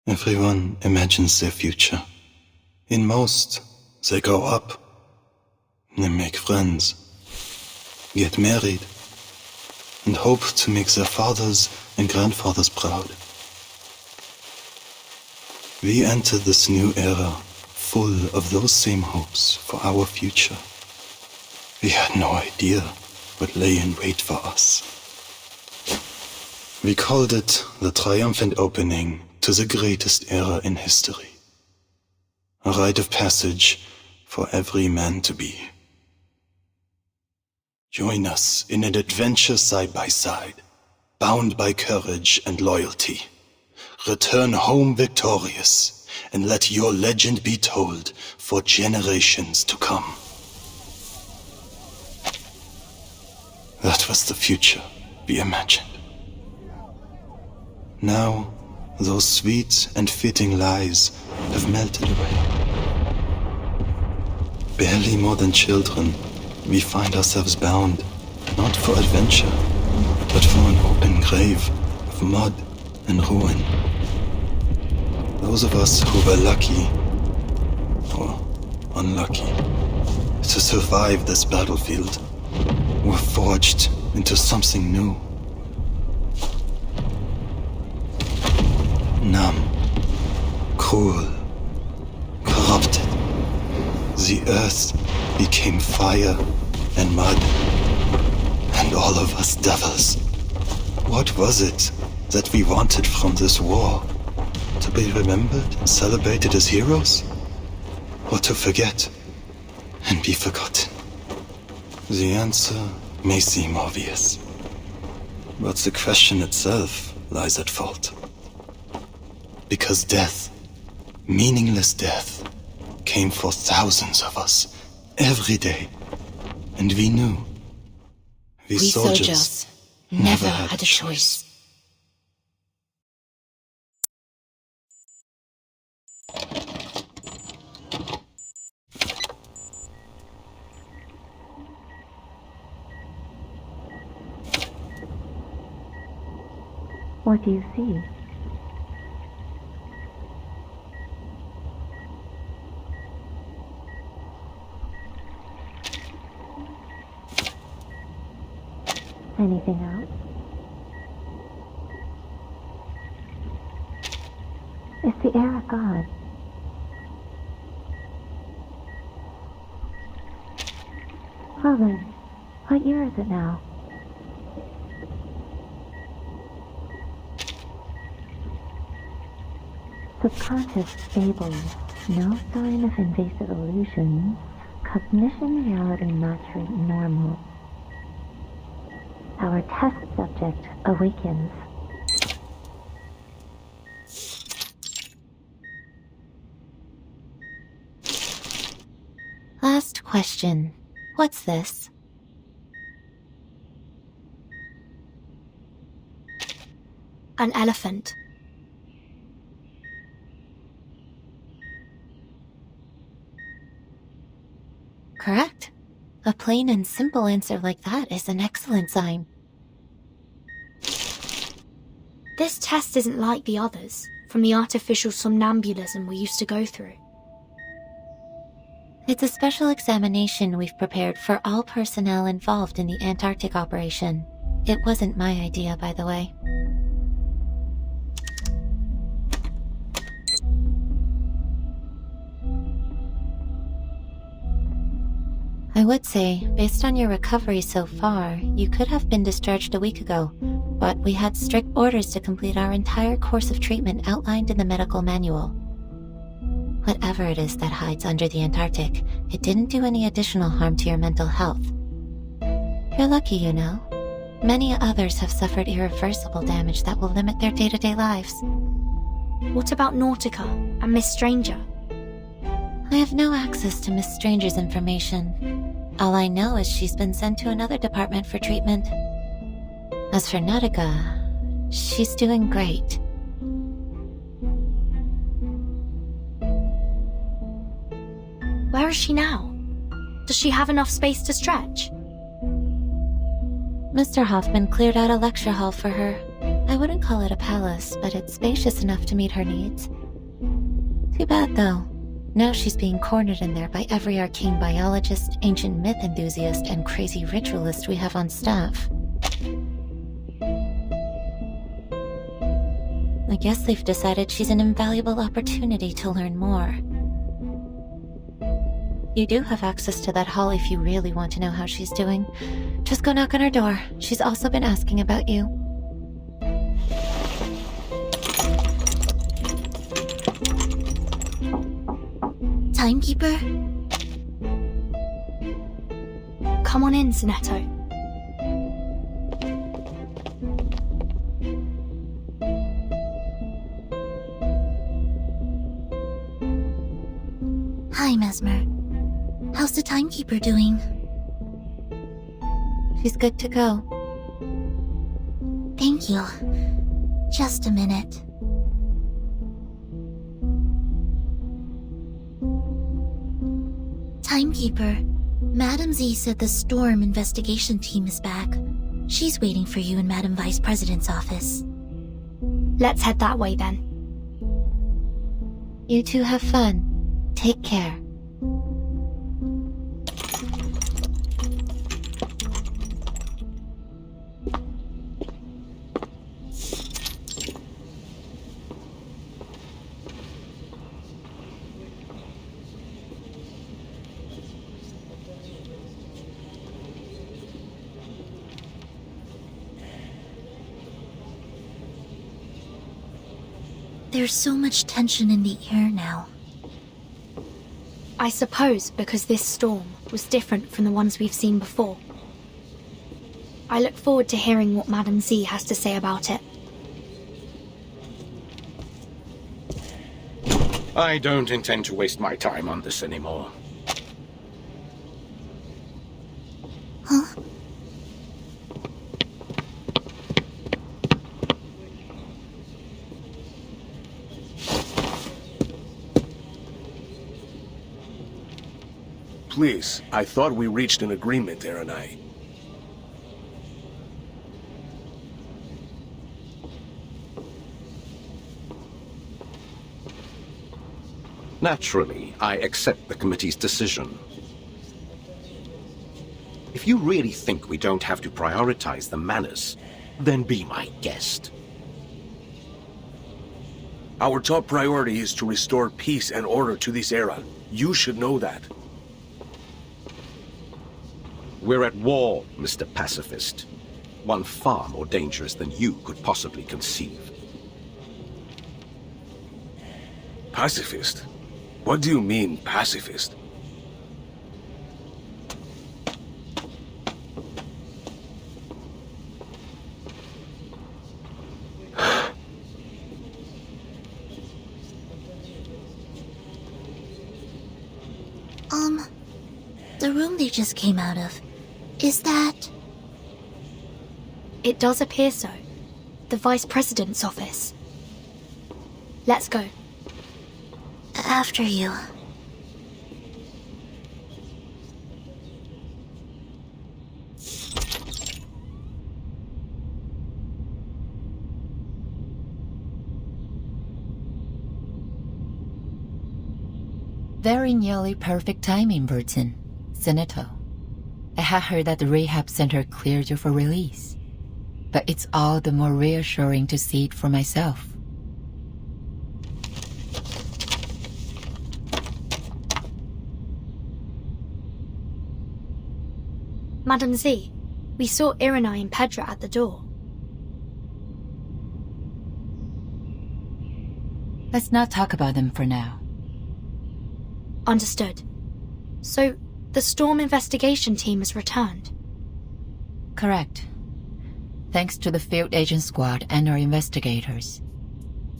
Everyone imagines their future. In most, they grow up, they make friends, get married, and hope to make their fathers and grandfathers proud. We entered this new era full of those same hopes for our future. We had no idea what lay in wait for us. We called it the triumphant opening to the greatest era in history. A rite of passage for every man to be. Join us in an adventure side by side, bound by courage and loyalty. Return home victorious, and let your legend be told for generations to come. That was the future we imagined. Now, those sweet and fitting lies have melted away. Barely more than children, we find ourselves bound, not for adventure, but for an open grave of mud and ruin. Those of us who were lucky, or unlucky, to survive this battlefield, were forged into something new. Numb, cruel, corrupted. The earth became fire and mud, and all of us devils. What was it that we wanted from this war? To be remembered and celebrated as heroes? Or to forget and be forgotten? The answer may seem obvious, but the question itself lies at fault. Because death, meaningless death, came for thousands of us every day. And we knew. We soldiers never had a choice. What do you see? Anything else? Is the era gone? Well then, what year is it now? Subconscious stable, no sign of invasive illusions, cognition reality match rate normal. Our test subject awakens. Last question. What's this? An elephant. Correct. A plain and simple answer like that is an excellent sign. This test isn't like the others, from the artificial somnambulism we used to go through. It's a special examination we've prepared for all personnel involved in the Antarctic operation. It wasn't my idea, by the way. I would say, based on your recovery so far, you could have been discharged a week ago, but we had strict orders to complete our entire course of treatment outlined in the medical manual. Whatever it is that hides under the Antarctic, it didn't do any additional harm to your mental health. You're lucky, you know. Many others have suffered irreversible damage that will limit their day-to-day lives. What about Nautica and Miss Stranger? I have no access to Miss Stranger's information. All I know is she's been sent to another department for treatment. As for Nautica, she's doing great. Where is she now? Does she have enough space to stretch? Mr. Hoffman cleared out a lecture hall for her. I wouldn't call it a palace, but it's spacious enough to meet her needs. Too bad, though. Now she's being cornered in there by every arcane biologist, ancient myth enthusiast, and crazy ritualist we have on staff. I guess they've decided she's an invaluable opportunity to learn more. You do have access to that hall if you really want to know how she's doing. Just go knock on her door. She's also been asking about you. Timekeeper? Come on in, Zanetto. Hi, Mesmer. How's the Timekeeper doing? She's good to go. Thank you. Just a minute. Timekeeper, Madam Z said the Storm investigation team is back. She's waiting for you in Madam Vice President's office. Let's head that way then. You two have fun. Take care. There's so much tension in the air now. I suppose because this storm was different from the ones we've seen before. I look forward to hearing what Madam Z has to say about it. I don't intend to waste my time on this anymore. Huh? Please, I thought we reached an agreement, Aranai. Naturally, I accept the committee's decision. If you really think we don't have to prioritize the manners, then be my guest. Our top priority is to restore peace and order to this era. You should know that. We're at war, Mr. Pacifist. One far more dangerous than you could possibly conceive. Pacifist? What do you mean, pacifist? The room they just came out of, is that... It does appear so. The Vice President's office. Let's go. After you. Very nearly perfect timing, Burton. Zanetto. I had heard that the rehab center cleared you for release. But it's all the more reassuring to see it for myself. Madam Z, we saw Aranai and Pedra at the door. Let's not talk about them for now. Understood. So, the Storm investigation team has returned. Correct. Thanks to the field agent squad and our investigators.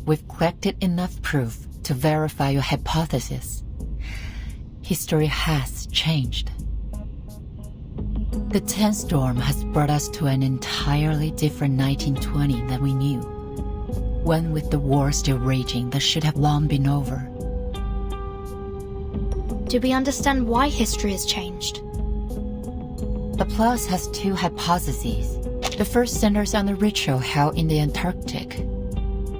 We've collected enough proof to verify your hypothesis. History has changed. The 10th storm has brought us to an entirely different 1920 than we knew. One with the war still raging that should have long been over. Do we understand why history has changed? Laplace has two hypotheses. The first centers on the ritual held in the Antarctic.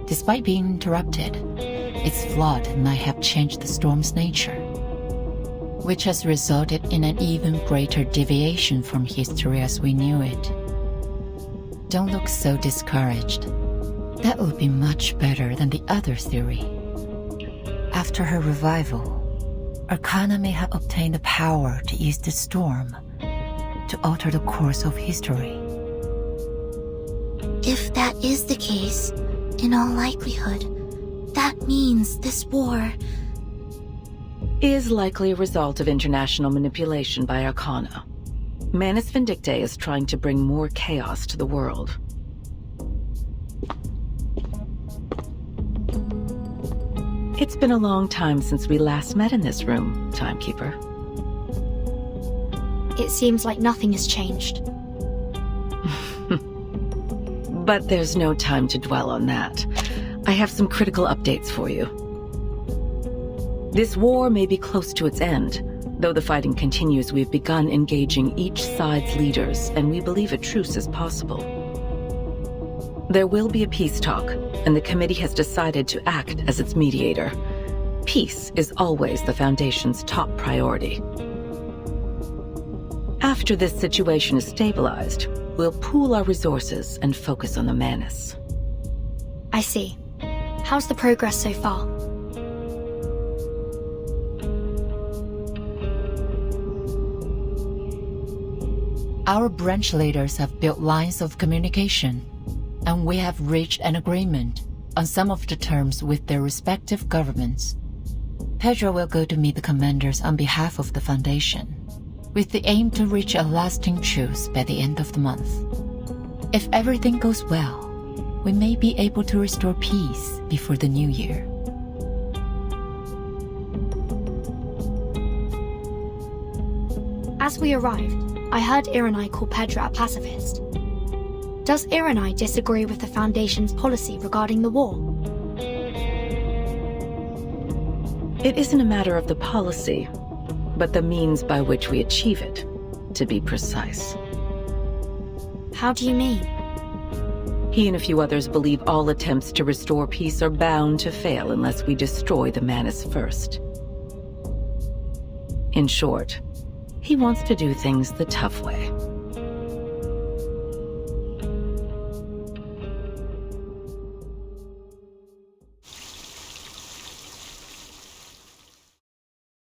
Despite being interrupted, its flood might have changed the storm's nature, which has resulted in an even greater deviation from history as we knew it. Don't look so discouraged. That would be much better than the other theory. After her revival, Arcana may have obtained the power to use the storm to alter the course of history. If that is the case, in all likelihood, that means this war is likely a result of international manipulation by Arcana. Manus Vindictae is trying to bring more chaos to the world. It's been a long time since we last met in this room, Timekeeper. It seems like nothing has changed. But there's no time to dwell on that. I have some critical updates for you. This war may be close to its end. Though the fighting continues, we've begun engaging each side's leaders, and we believe a truce is possible. There will be a peace talk, and the committee has decided to act as its mediator. Peace is always the Foundation's top priority. After this situation is stabilized, we'll pool our resources and focus on the Manus. I see. How's the progress so far? Our branch leaders have built lines of communication, and we have reached an agreement on some of the terms with their respective governments. Pedro will go to meet the commanders on behalf of the Foundation, with the aim to reach a lasting truce by the end of the month. If everything goes well, we may be able to restore peace before the new year. As we arrived, I heard Iranai call Pedro a pacifist. Does Iranai disagree with the Foundation's policy regarding the war? It isn't a matter of the policy, but the means by which we achieve it, to be precise. How do you mean? He and a few others believe all attempts to restore peace are bound to fail unless we destroy the Manus first. In short, he wants to do things the tough way.